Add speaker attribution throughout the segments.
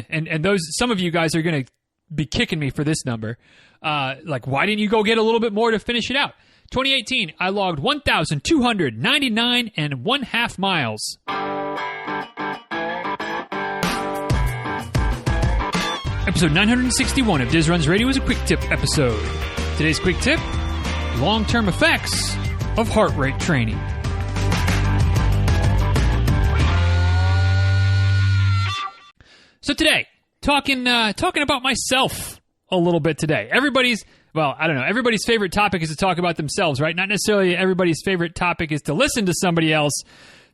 Speaker 1: and some of you guys are going to be kicking me for this number. Like, why didn't you go get a little bit more to finish it out? 2018, I logged 1,299 and 1/2 miles. Episode 961 of Diz Runs Radio is a quick tip episode. Today's quick tip: long-term effects of heart rate training. So today, talking about myself a little bit today. Everybody's favorite topic is to talk about themselves, right? Not necessarily everybody's favorite topic is to listen to somebody else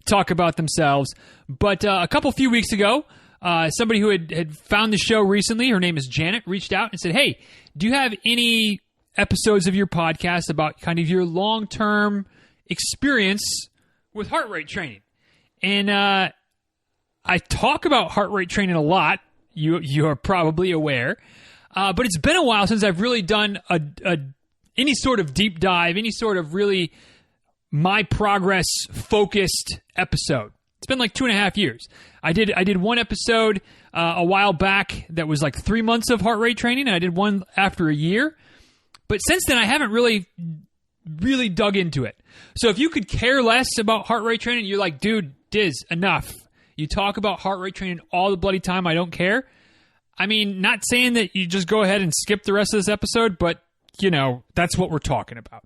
Speaker 1: talk about themselves. But a few weeks ago, somebody who had found the show recently, her name is Janet, reached out and said, "Hey, do you have any episodes of your podcast about kind of your long-term experience with heart rate training?" And I talk about heart rate training a lot. You are probably aware. But it's been a while since I've really done any sort of deep dive, any sort of really my progress focused episode. It's been like 2.5 years. I did one episode a while back that was like 3 months of heart rate training, and I did one after a year. But since then, I haven't really dug into it. So if you could care less about heart rate training, you're like, dude, Diz, enough. You talk about heart rate training all the bloody time. I don't care. I mean, not saying that you just go ahead and skip the rest of this episode, but, that's what we're talking about.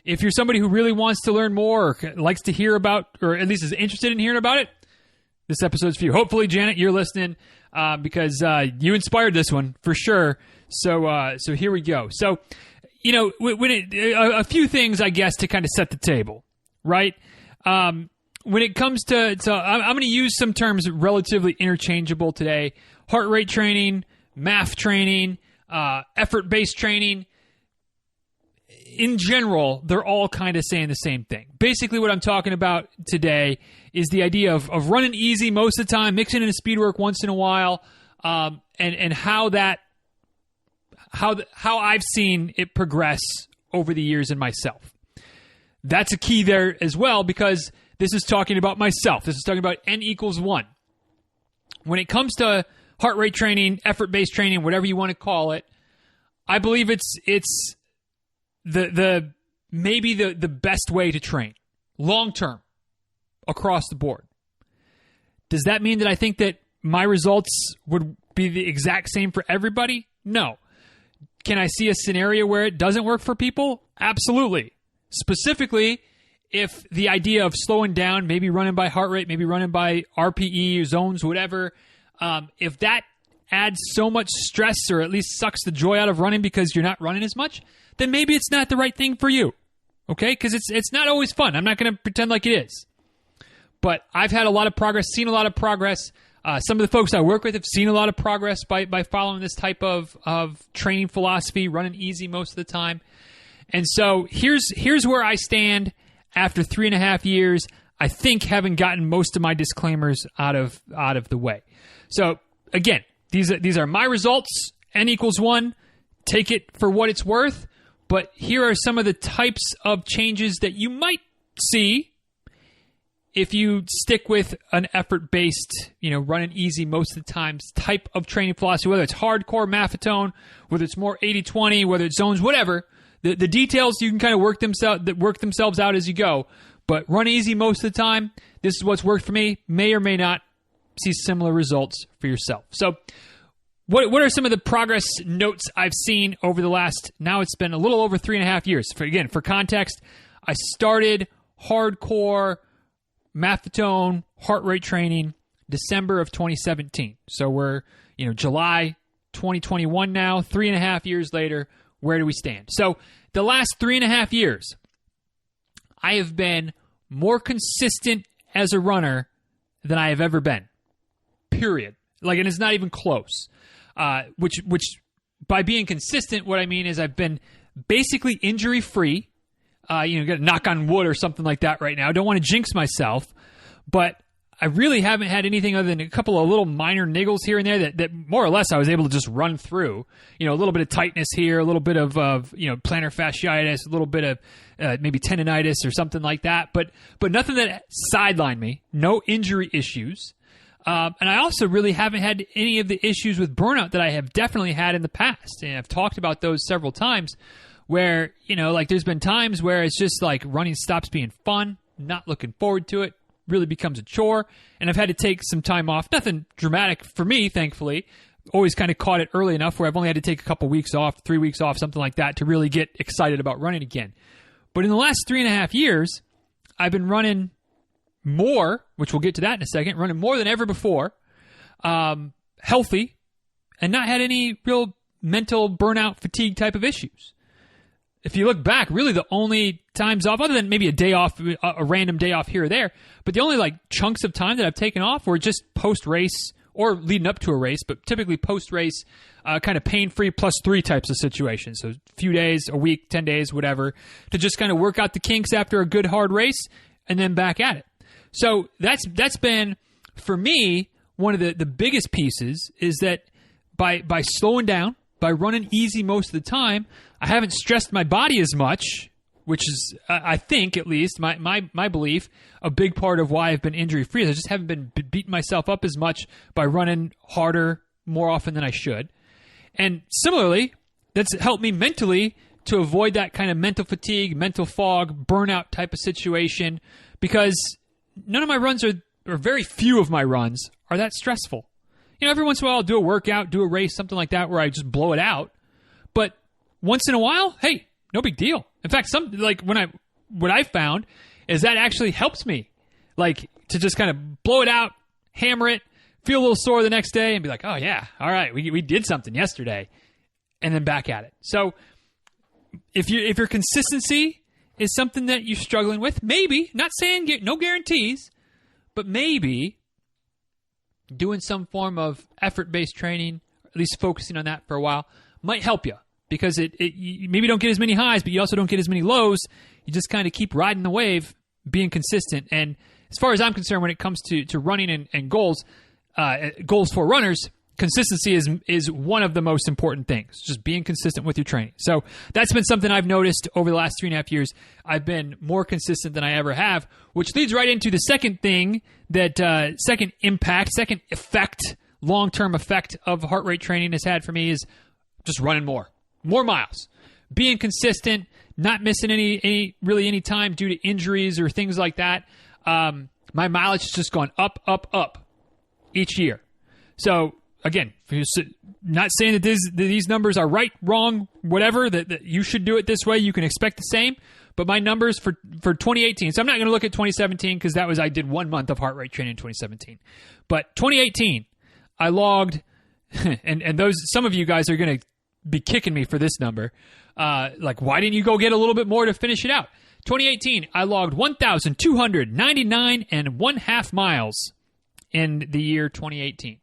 Speaker 1: If you're somebody who really wants to learn more or likes to hear about, or at least is interested in hearing about it, this episode's for you. Hopefully, Janet, you're listening because you inspired this one for sure. So here we go. So, a few things, I guess, to kind of set the table, right? When it comes to I'm going to use some terms relatively interchangeable today. Heart rate training, MAF training, effort-based training. In general, they're all kind of saying the same thing. Basically, what I'm talking about today is the idea of running easy most of the time, mixing in a speed work once in a while, and how I've seen it progress over the years in myself. That's a key there as well, because this is talking about myself. This is talking about N equals 1. When it comes to heart rate training, effort-based training, whatever you want to call it, I believe it's maybe the best way to train long-term across the board. Does that mean that I think that my results would be the exact same for everybody? No. Can I see a scenario where it doesn't work for people? Absolutely. Specifically, if the idea of slowing down, maybe running by heart rate, maybe running by RPE, zones, whatever, if that adds so much stress or at least sucks the joy out of running because you're not running as much, then maybe it's not the right thing for you, okay? Because it's not always fun. I'm not going to pretend like it is. But I've had a lot of progress, seen a lot of progress. Some of the folks I work with have seen a lot of progress by following this type of training philosophy, running easy most of the time. And so here's where I stand after 3.5 years, I think, having gotten most of my disclaimers out of the way. So again, these are my results. N equals 1. Take it for what it's worth. But here are some of the types of changes that you might see if you stick with an effort-based, running easy most of the times type of training philosophy, whether it's hardcore Patron, whether it's more 80-20, whether it's zones, whatever. The details you can kind of work themselves out as you go. But run easy most of the time. This is what's worked for me. May or may not see similar results for yourself. So what are some of the progress notes I've seen over the last, now it's been a little over 3.5 years. For context, I started hardcore Patron heart rate training December of 2017. So we're, July 2021 now, 3.5 years later. Where do we stand? So the last 3.5 years, I have been more consistent as a runner than I have ever been. Period. And it's not even close. Which by being consistent, what I mean is I've been basically injury-free. Got to knock on wood or something like that right now. I don't want to jinx myself, but I really haven't had anything other than a couple of little minor niggles here and there that more or less I was able to just run through. A little bit of tightness here, a little bit of plantar fasciitis, a little bit of maybe tendonitis or something like that, but nothing that sidelined me. No injury issues. And I also really haven't had any of the issues with burnout that I have definitely had in the past. And I've talked about those several times where, like there's been times where it's just like running stops being fun, not looking forward to it, really becomes a chore. And I've had to take some time off. Nothing dramatic for me, thankfully. Always kind of caught it early enough where I've only had to take a couple weeks off, 3 weeks off, something like that to really get excited about running again. But in the last 3.5 years, I've been running more, which we'll get to that in a second, running more than ever before, healthy, and not had any real mental burnout, fatigue type of issues. If you look back, really the only times off, other than maybe a day off, a random day off here or there, but the only like chunks of time that I've taken off were just post-race or leading up to a race, but typically post-race, kind of pain-free +3 types of situations. So a few days, a week, 10 days, whatever, to just kind of work out the kinks after a good hard race and then back at it. So that's been, for me, one of the biggest pieces is that by slowing down, by running easy most of the time, I haven't stressed my body as much, which is, I think, at least, my belief, a big part of why I've been injury-free. I just haven't been beating myself up as much by running harder more often than I should. And similarly, that's helped me mentally to avoid that kind of mental fatigue, mental fog, burnout type of situation, because none of my runs or very few of my runs are that stressful. Every once in a while I'll do a workout, do a race, something like that where I just blow it out. But once in a while, hey, no big deal. In fact, what I found is that actually helps me, like to just kind of blow it out, hammer it, feel a little sore the next day, and be like, oh yeah, all right, we did something yesterday, and then back at it. So if your consistency is something that you're struggling with, maybe, not saying no guarantees, but maybe doing some form of effort-based training, at least focusing on that for a while, might help you. Because you maybe don't get as many highs, but you also don't get as many lows. You just kind of keep riding the wave, being consistent. And as far as I'm concerned, when it comes to running and goals for runners, consistency is one of the most important things, just being consistent with your training. So that's been something I've noticed over the last 3.5 years. I've been more consistent than I ever have, which leads right into the second thing, that second effect, long-term effect of heart rate training has had for me is just running more miles, being consistent, not missing any time due to injuries or things like that. My mileage has just gone up each year. So again, not saying that these numbers are right, wrong, whatever, that you should do it this way. You can expect the same. But my numbers for 2018, so I'm not going to look at 2017 because I did 1 month of heart rate training in 2017. But 2018, I logged, and those, some of you guys are going to be kicking me for this number. Like, why didn't you go get a little bit more to finish it out? 2018, I logged 1,299.5 miles in the year 2018.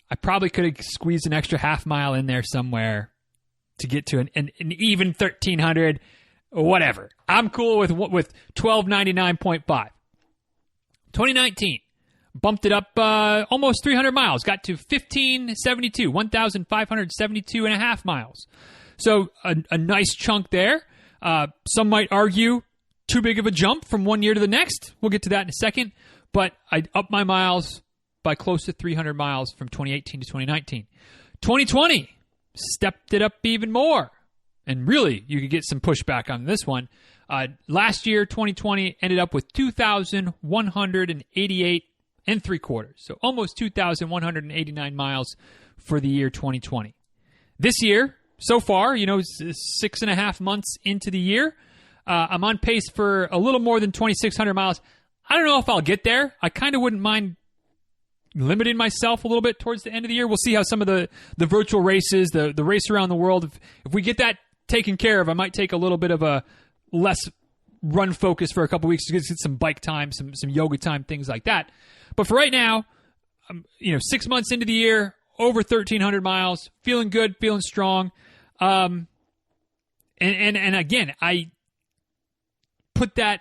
Speaker 1: I probably could have squeezed an extra half mile in there somewhere to get to an even 1,300, whatever. I'm cool with 1,299.5. 2019, bumped it up almost 300 miles, got to 1,572, 1,572.5 miles. So a nice chunk there. Some might argue too big of a jump from one year to the next. We'll get to that in a second. But I upped my miles by close to 300 miles from 2018 to 2019. 2020 stepped it up even more. And really, you could get some pushback on this one. Last year, 2020, ended up with 2,188 3/4. So almost 2,189 miles for the year 2020. This year, so far, 6.5 months into the year, I'm on pace for a little more than 2,600 miles. I don't know if I'll get there. I kind of wouldn't mind limiting myself a little bit towards the end of the year. We'll see how some of the virtual races, the race around the world, if we get that taken care of, I might take a little bit of a less run focus for a couple weeks to get some bike time, some yoga time, things like that. But for right now, 6 months into the year, over 1,300 miles, feeling good, feeling strong. And again, I put that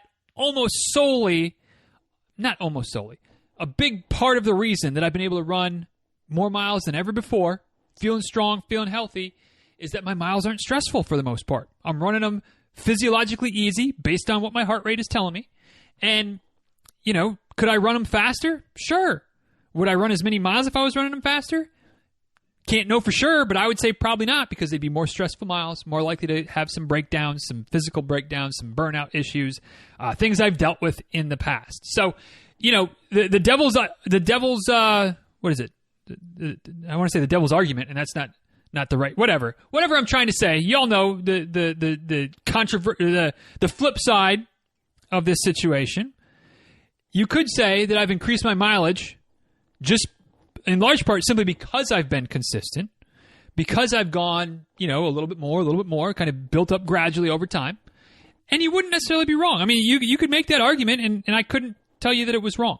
Speaker 1: a big part of the reason that I've been able to run more miles than ever before, feeling strong, feeling healthy, is that my miles aren't stressful for the most part. I'm running them physiologically easy based on what my heart rate is telling me. And, could I run them faster? Sure. Would I run as many miles if I was running them faster? Can't know for sure, but I would say probably not, because they'd be more stressful miles, more likely to have some breakdowns, some physical breakdowns, some burnout issues, things I've dealt with in the past. So, the devil's what is it? I want to say the devil's argument, and that's not the right, whatever I'm trying to say. Y'all know the flip side of this situation. You could say that I've increased my mileage just in large part simply because I've been consistent, because I've gone, a little bit more, kind of built up gradually over time. And you wouldn't necessarily be wrong. I mean, you could make that argument, and I couldn't tell you that it was wrong.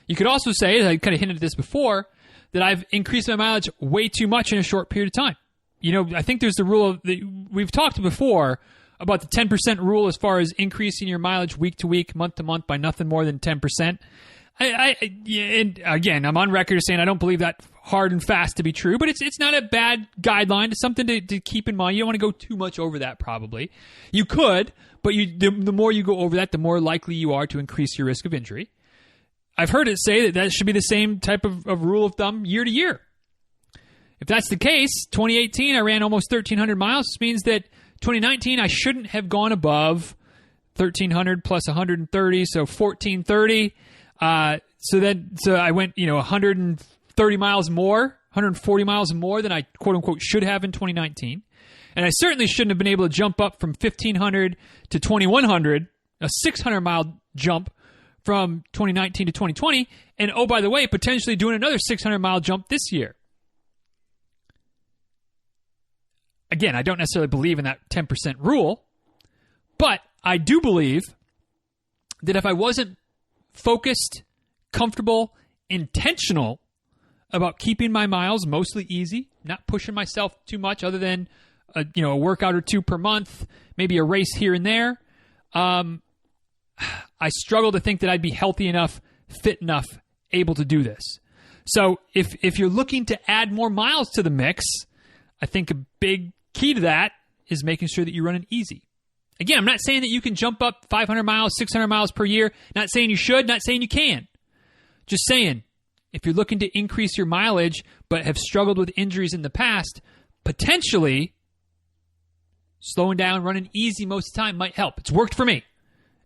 Speaker 1: You could also say, as I kind of hinted at this before, that I've increased my mileage way too much in a short period of time. I think there's the rule we've talked before about the 10% rule as far as increasing your mileage week to week, month to month by nothing more than 10%. And again, I'm on record as saying I don't believe that hard and fast to be true, but it's not a bad guideline. It's something to keep in mind. You don't want to go too much over that, probably. You could, but the more you go over that, the more likely you are to increase your risk of injury. I've heard it say that should be the same type of rule of thumb year to year. If that's the case, 2018, I ran almost 1,300 miles. This means that 2019, I shouldn't have gone above 1,300 plus 130, so 1,430. So I went, 130 miles more, 140 miles more than I quote unquote should have in 2019. And I certainly shouldn't have been able to jump up from 1,500 to 2,100, a 600 mile jump from 2019 to 2020. And oh, by the way, potentially doing another 600 mile jump this year. Again, I don't necessarily believe in that 10% rule, but I do believe that if I wasn't focused, comfortable, intentional about keeping my miles mostly easy, not pushing myself too much other than a workout or two per month, maybe a race here and there, I struggle to think that I'd be healthy enough, fit enough, able to do this. So if you're looking to add more miles to the mix, I think a big key to that is making sure that you're running easy. Again, I'm not saying that you can jump up 500 miles, 600 miles per year. Not saying you should, not saying you can. Just saying, if you're looking to increase your mileage but have struggled with injuries in the past, potentially slowing down, running easy most of the time might help. It's worked for me.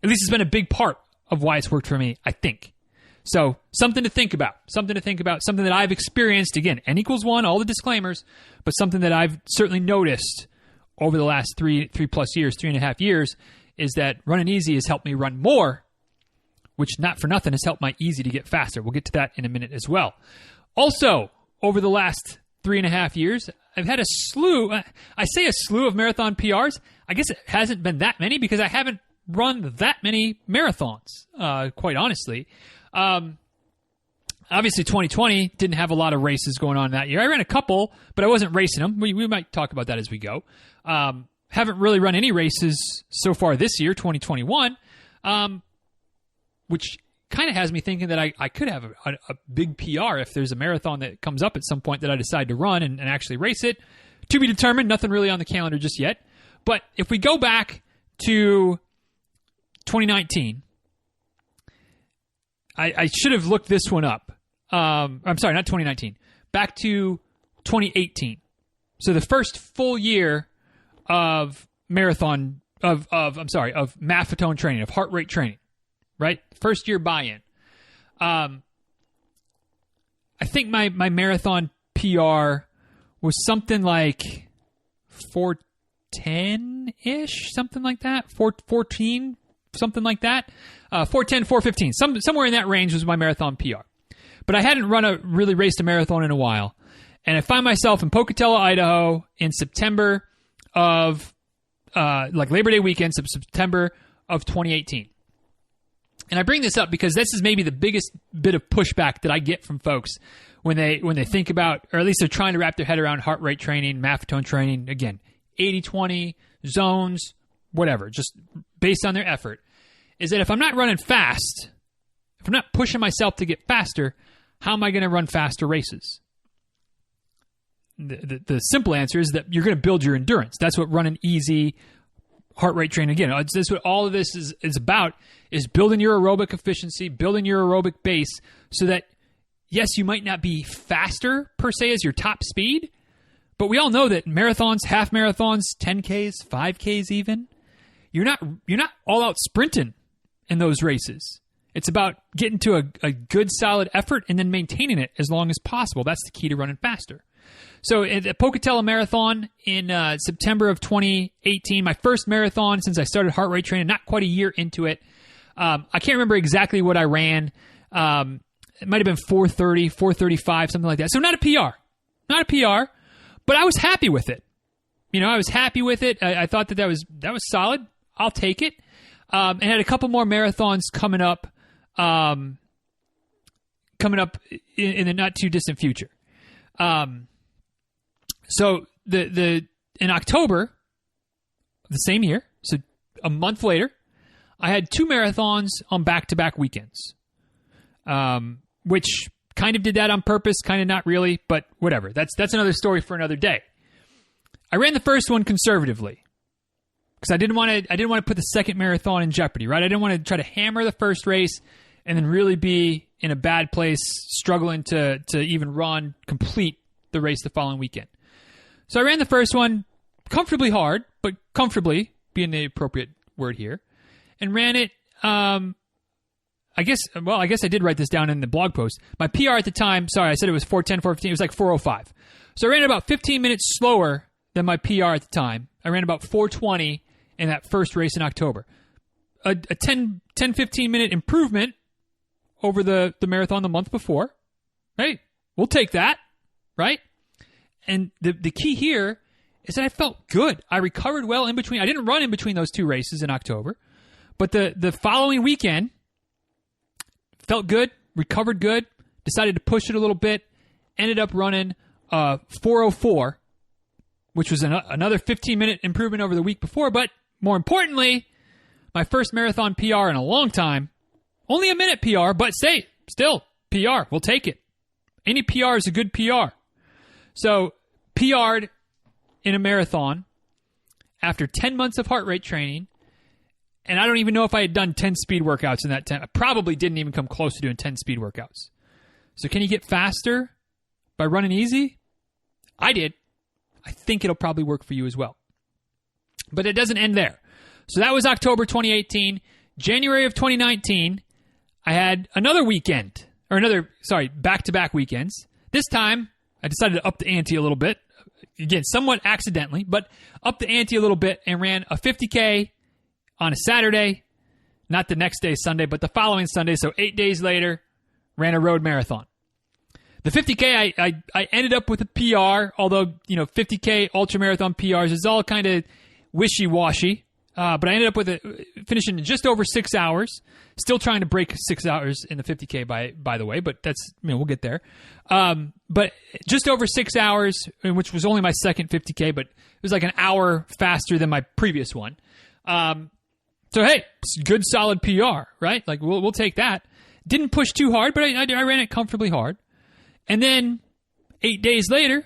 Speaker 1: At least it's been a big part of why it's worked for me, I think. So something to think about, something that I've experienced. Again, N equals 1, all the disclaimers, but something that I've certainly noticed over the last 3.5 years, is that running easy has helped me run more, which not for nothing has helped my easy to get faster. We'll get to that in a minute as well. Also, over the last 3.5 years, I've had a slew of marathon PRs. I guess it hasn't been that many because I haven't run that many marathons, quite honestly. Obviously, 2020 didn't have a lot of races going on that year. I ran a couple, but I wasn't racing them. We might talk about that as we go. Haven't really run any races so far this year, 2021, which kind of has me thinking that I could have a big PR if there's a marathon that comes up at some point that I decide to run and actually race it. To be determined, nothing really on the calendar just yet. But if we go back to 2019, I should have looked this one up. I'm sorry, not 2019. Back to 2018. So the first full year of marathon, of Patron training, of heart rate training, right? First year buy-in. I think my marathon PR was something like 410-ish, something like that. 414, something like that. 410, 415, somewhere in that range was my marathon PR. But I hadn't really raced a marathon in a while. And I find myself in Pocatello, Idaho in September of, Labor Day weekend, September of 2018. And I bring this up because this is maybe the biggest bit of pushback that I get from folks when they think about, or at least they're trying to wrap their head around heart rate training, Patron training, again, 80-20, zones, whatever, just based on their effort, is that if I'm not running fast, if I'm not pushing myself to get faster, how am I going to run faster races? The simple answer is that you're going to build your endurance. That's what running easy, heart rate training. Again, this what all of this is about, is building your aerobic efficiency, building your aerobic base so that, yes, you might not be faster per se as your top speed, but we all know that marathons, half marathons, 10Ks, 5Ks even, you're not all out sprinting in those races. It's about getting to a good solid effort and then maintaining it as long as possible. That's the key to running faster. So at the Pocatello Marathon in September of 2018, my first marathon since I started heart rate training, not quite a year into it. I can't remember exactly what I ran. It might have been 4:30, 4:35, something like that. So not a PR. Not a PR, but I was happy with it. I was happy with it. I thought that was solid. I'll take it. And had a couple more marathons coming up in the not too distant future. So in October of the same year, so a month later, I had 2 marathons on back-to-back weekends, which kind of did that on purpose, kind of not really, but whatever. That's another story for another day. I ran the first one conservatively because I didn't want to put the second marathon in jeopardy, right? I didn't want to try to hammer the first race and then really be in a bad place, struggling to even complete the race the following weekend. So I ran the first one comfortably hard, but comfortably being the appropriate word here, and ran it. I guess I did write this down in the blog post. My PR at the time, sorry, I said it was 4:10, 4:15. It was like 4:05. So I ran about 15 minutes slower than my PR at the time. I ran about 4:20 in that first race in October. A 10, 15 minute improvement over the marathon the month before. Hey, we'll take that, right? And the key here is that I felt good. I recovered well in between. I didn't run in between those 2 races in October, but the following weekend felt good, recovered good, decided to push it a little bit, ended up running 4:04, which was another 15-minute improvement over the week before, but more importantly, my first marathon PR in a long time. Only a minute PR, but still PR. We'll take it. Any PR is a good PR. So, PR'd in a marathon after 10 months of heart rate training, and I don't even know if I had done 10 speed workouts in that 10. I probably didn't even come close to doing 10 speed workouts. So can you get faster by running easy? I did. I think it'll probably work for you as well. But it doesn't end there. So that was October 2018. January of 2019, I had another weekend, back-to-back weekends. This time, I decided to up the ante a little bit. Again, somewhat accidentally, but up the ante a little bit and ran a 50K on a Saturday, not the next day, Sunday, but the following Sunday. So 8 days later, ran a road marathon. The 50K, I ended up with a PR, although, 50K ultramarathon PRs is all kind of wishy-washy. But I ended up with finishing in just over 6 hours. Still trying to break 6 hours in the 50K, by the way, but that's, we'll get there. But just over 6 hours, which was only my second 50K, but it was like an hour faster than my previous one. So hey, good solid PR, right? Like we'll take that. Didn't push too hard, but I ran it comfortably hard. And then 8 days later,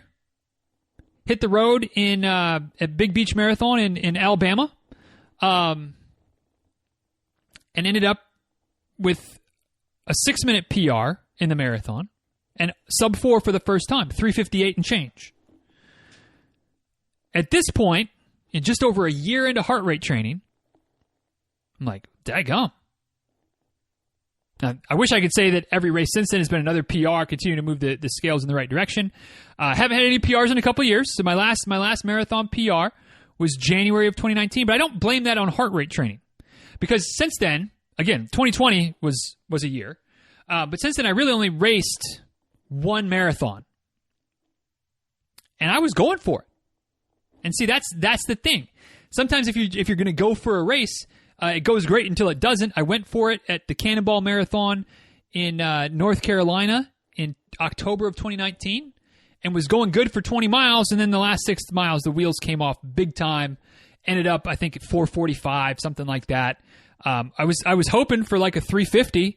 Speaker 1: hit the road in at Big Beach Marathon in Alabama. And ended up with a 6-minute PR in the marathon and sub 4 for the first time, 3:58 and change. At this point, in just over a year into heart rate training, I'm like, daggum. Now, I wish I could say that every race since then has been another PR, continuing to move the scales in the right direction. Haven't had any PRs in a couple of years, so my last marathon PR was January of 2019, but I don't blame that on heart rate training. Because since then, again, 2020 was a year, but since then I really only raced 1 marathon. And I was going for it. And see, that's the thing. Sometimes if you're going to go for a race, it goes great until it doesn't. I went for it at the Cannonball Marathon in North Carolina in October of 2019. And was going good for 20 miles, and then the last 6 miles, the wheels came off big time. Ended up, I think, at 4:45, something like that. I was hoping for like a 3:50,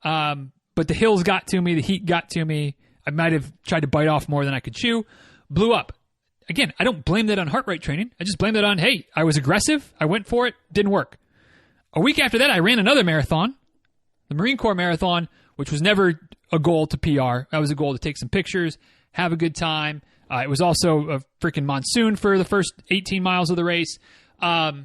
Speaker 1: but the hills got to me, the heat got to me. I might have tried to bite off more than I could chew. Blew up. again, I don't blame that on heart rate training. I just blame that on, hey, I was aggressive. I went for it. Didn't work. A week after that, I ran another marathon, the Marine Corps Marathon, which was never a goal to PR. That was a goal to take some pictures, have a good time. It was also a freaking monsoon for the first 18 miles of the race. So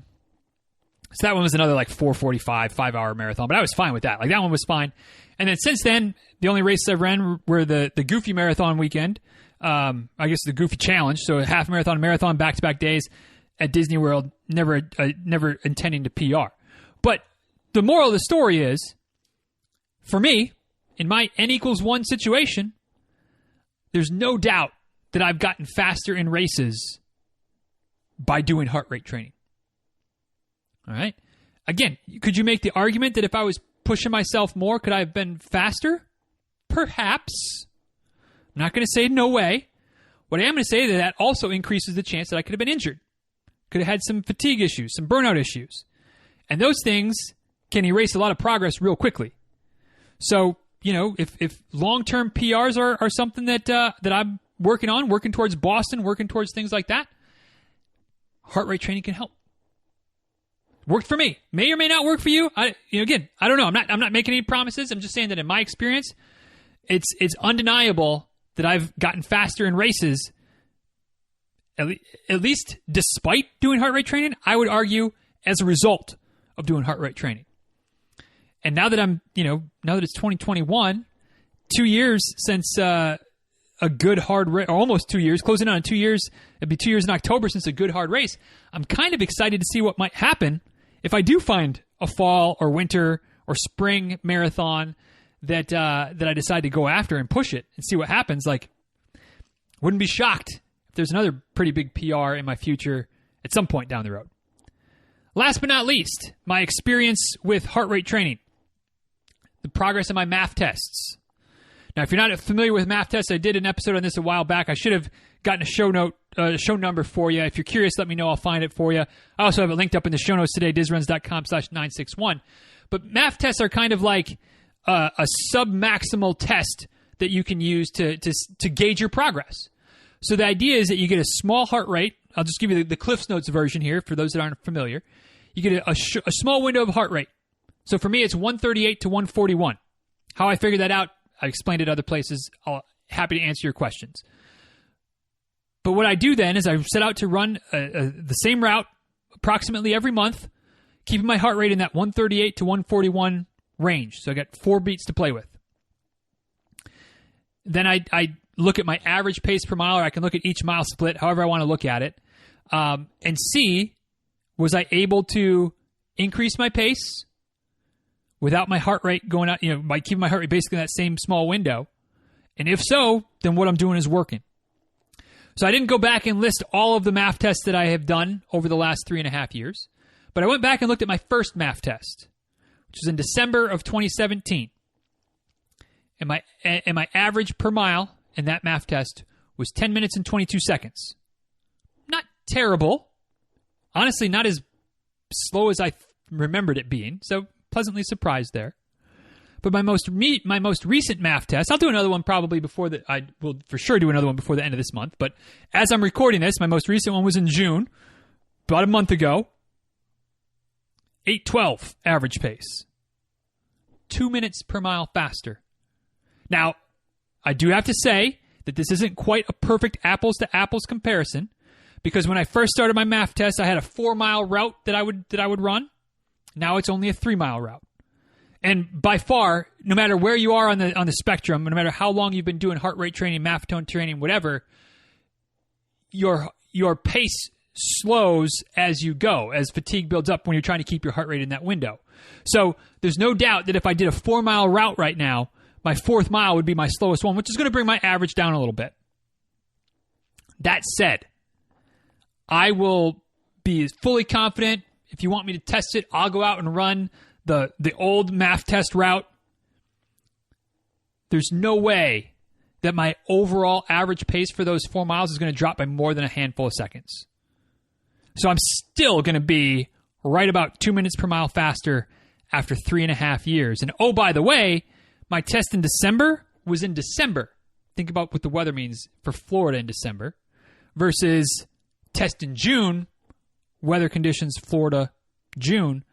Speaker 1: that one was another like 4:45, 5-hour marathon, but I was fine with that. Like that one was fine. And then since then, the only races I've ran were the Goofy Marathon weekend. I guess the Goofy Challenge. So a half marathon, back-to-back days at Disney World, never intending to PR. But the moral of the story is, for me, in my N=1 situation, there's no doubt that I've gotten faster in races by doing heart rate training. All right. Again, could you make the argument that if I was pushing myself more, could I have been faster? Perhaps. I'm not going to say no way. What I am going to say is that also increases the chance that I could have been injured. Could have had some fatigue issues, some burnout issues. And those things can erase a lot of progress real quickly. So, if long-term PRs are something that I'm working towards Boston, working towards things like that, heart rate training can help. Worked for me. May or may not work for you. Again, I don't know. I'm not making any promises. I'm just saying that in my experience, it's undeniable that I've gotten faster in races, at least despite doing heart rate training. I would argue as a result of doing heart rate training. And now that now that it's 2021, 2 years since a good hard race, or almost 2 years, closing on 2 years. It'd be 2 years in October since a good hard race. I'm kind of excited to see what might happen if I do find a fall or winter or spring marathon that I decide to go after and push it and see what happens. Like, wouldn't be shocked if there's another pretty big PR in my future at some point down the road. Last but not least, my experience with heart rate training. The progress of my math tests. Now, if you're not familiar with math tests, I did an episode on this a while back. I should have gotten a show number for you. If you're curious, let me know. I'll find it for you. I also have it linked up in the show notes today, dizruns.com/961. But math tests are kind of like a sub-maximal test that you can use to gauge your progress. So the idea is that you get a small heart rate. I'll just give you the Cliff's Notes version here for those that aren't familiar. You get a small window of heart rate. So for me, it's 138 to 141. How I figured that out, I explained it other places. I'm happy to answer your questions. But what I do then is I set out to run the same route approximately every month, keeping my heart rate in that 138 to 141 range. So I got 4 beats to play with. Then I look at my average pace per mile, or I can look at each mile split, however I want to look at it, and see, was I able to increase my pace without my heart rate going out, by keeping my heart rate basically in that same small window? And if so, then what I'm doing is working. So I didn't go back and list all of the math tests that I have done over the last 3.5 years, but I went back and looked at my first math test, which was in December of 2017. And my average per mile in that math test was 10 minutes and 22 seconds. Not terrible. Honestly, not as slow as I remembered it being. So pleasantly surprised there. But my most recent math test, I'll do another one probably I will for sure do another one before the end of this month. But as I'm recording this, my most recent one was in June, about a month ago. 8:12 average pace. 2 minutes per mile faster. Now, I do have to say that this isn't quite a perfect apples to apples comparison, because when I first started my math test, I had a 4-mile route that I would run. Now it's only a 3-mile route. And by far, no matter where you are on the spectrum, no matter how long you've been doing heart rate training, math tone training, whatever, your pace slows as you go, as fatigue builds up when you're trying to keep your heart rate in that window. So there's no doubt that if I did a 4-mile route right now, my 4th mile would be my slowest one, which is going to bring my average down a little bit. That said, I will be fully confident. If you want me to test it, I'll go out and run the old math test route. There's no way that my overall average pace for those 4 miles is going to drop by more than a handful of seconds. So I'm still going to be right about 2 minutes per mile faster after 3.5 years. And oh, by the way, my test in December was in December. Think about what the weather means for Florida in December. versus test in June, weather conditions, Florida, June.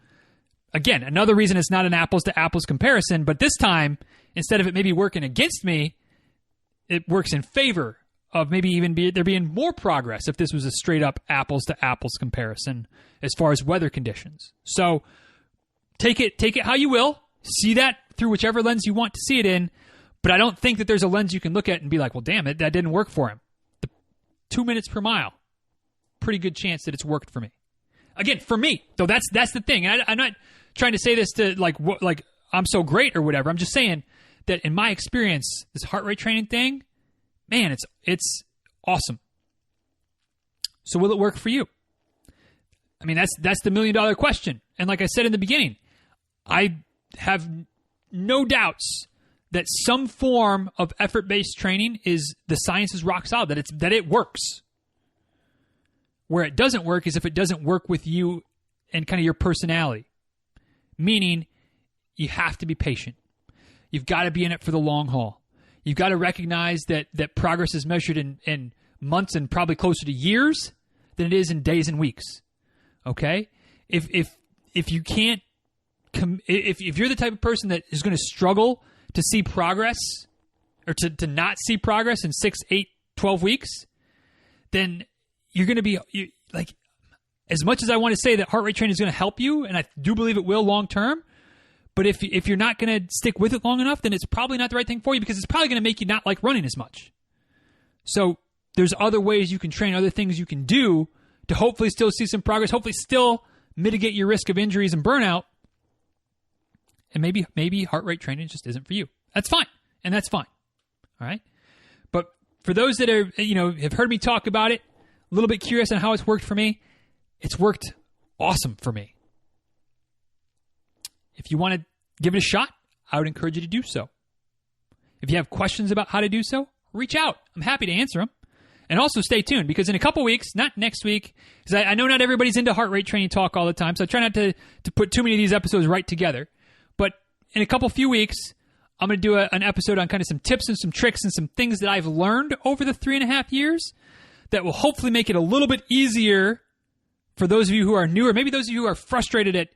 Speaker 1: Again, another reason it's not an apples-to-apples comparison, but this time, instead of it maybe working against me, it works in favor of maybe even there being more progress if this was a straight-up apples-to-apples comparison as far as weather conditions. So take it how you will. See that through whichever lens you want to see it in, but I don't think that there's a lens you can look at and be like, well, damn it, that didn't work for him. 2 minutes per mile, pretty good chance that it's worked for me. Again, for me, though, that's the thing. I'm not trying to say this to like I'm so great or whatever. I'm just saying that in my experience, this heart rate training thing, man, it's awesome. So will it work for you? I mean, that's the $1 million question. And like I said in the beginning, I have no doubts that some form of effort-based training is the science is rock solid, that it works. Where it doesn't work is if it doesn't work with you and kind of your personality. Meaning, you have to be patient. You've got to be in it for the long haul. You've got to recognize that progress is measured in months and probably closer to years than it is in days and weeks. Okay? If you can't, if you're the type of person that is going to struggle to see progress or to not see progress in 6, 8, 12 weeks, then you're going to be like, as much as I want to say that heart rate training is going to help you, and I do believe it will long term, but if you're not going to stick with it long enough, then it's probably not the right thing for you because it's probably going to make you not like running as much. So there's other ways you can train, other things you can do to hopefully still see some progress, hopefully still mitigate your risk of injuries and burnout. And maybe heart rate training just isn't for you. That's fine. And that's fine. All right. But for those that are, have heard me talk about it, a little bit curious on how it's worked for me, it's worked awesome for me. If you want to give it a shot, I would encourage you to do so. If you have questions about how to do so, reach out. I'm happy to answer them. And also stay tuned because in a couple weeks, not next week, because I know not everybody's into heart rate training talk all the time, so I try not to put too many of these episodes right together. But in a few weeks, I'm going to do an episode on kind of some tips and some tricks and some things that I've learned over the 3.5 years that will hopefully make it a little bit easier for those of you who are new, or maybe those of you who are frustrated at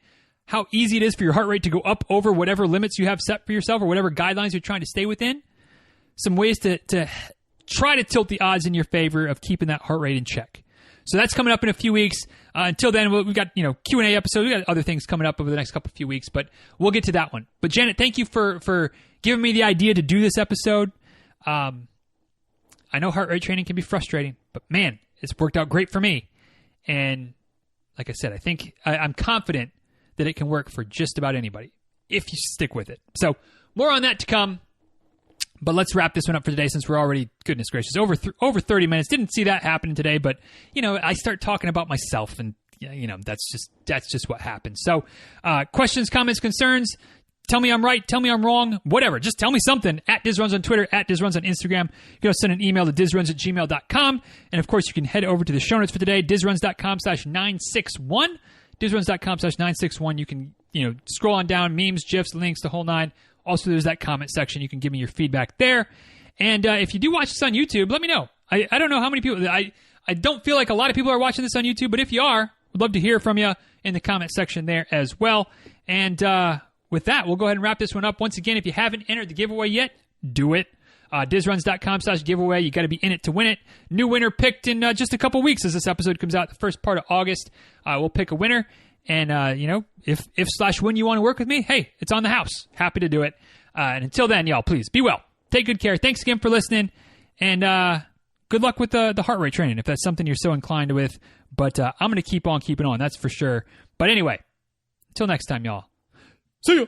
Speaker 1: how easy it is for your heart rate to go up over whatever limits you have set for yourself or whatever guidelines you're trying to stay within. Some ways to try to tilt the odds in your favor of keeping that heart rate in check. So that's coming up in a few weeks. Until then, we've got Q&A episodes. We've got other things coming up over the next few weeks, but we'll get to that one. But Janet, thank you for giving me the idea to do this episode. I know heart rate training can be frustrating, but man, it's worked out great for me. And like I said, I think I'm confident that it can work for just about anybody if you stick with it. So more on that to come. But let's wrap this one up for today since we're already, goodness gracious, over 30 minutes. Didn't see that happening today, but, I start talking about myself and, that's just what happens. So questions, comments, concerns, tell me I'm right, tell me I'm wrong, whatever. Just tell me something at Diz Runs on Twitter, at Diz Runs on Instagram. You can send an email to dizruns@gmail.com. And, of course, you can head over to the show notes for today, dizruns.com/961. dizruns.com/961. You can, scroll on down, memes, GIFs, links, the whole nine. Also, there's that comment section. You can give me your feedback there. And if you do watch this on YouTube, let me know. I don't know how many people. I don't feel like a lot of people are watching this on YouTube, but if you are, we'd love to hear from you in the comment section there as well. And with that, we'll go ahead and wrap this one up. Once again, if you haven't entered the giveaway yet, do it. dizruns.com/giveaway. You got to be in it to win it. New winner picked in just a couple weeks as this episode comes out the first part of August. We'll pick a winner. And, if/when you want to work with me, hey, it's on the house. Happy to do it. And until then, y'all, please be well. Take good care. Thanks again for listening. And good luck with the heart rate training if that's something you're so inclined with. But I'm going to keep on keeping on. That's for sure. But anyway, until next time, y'all. See you.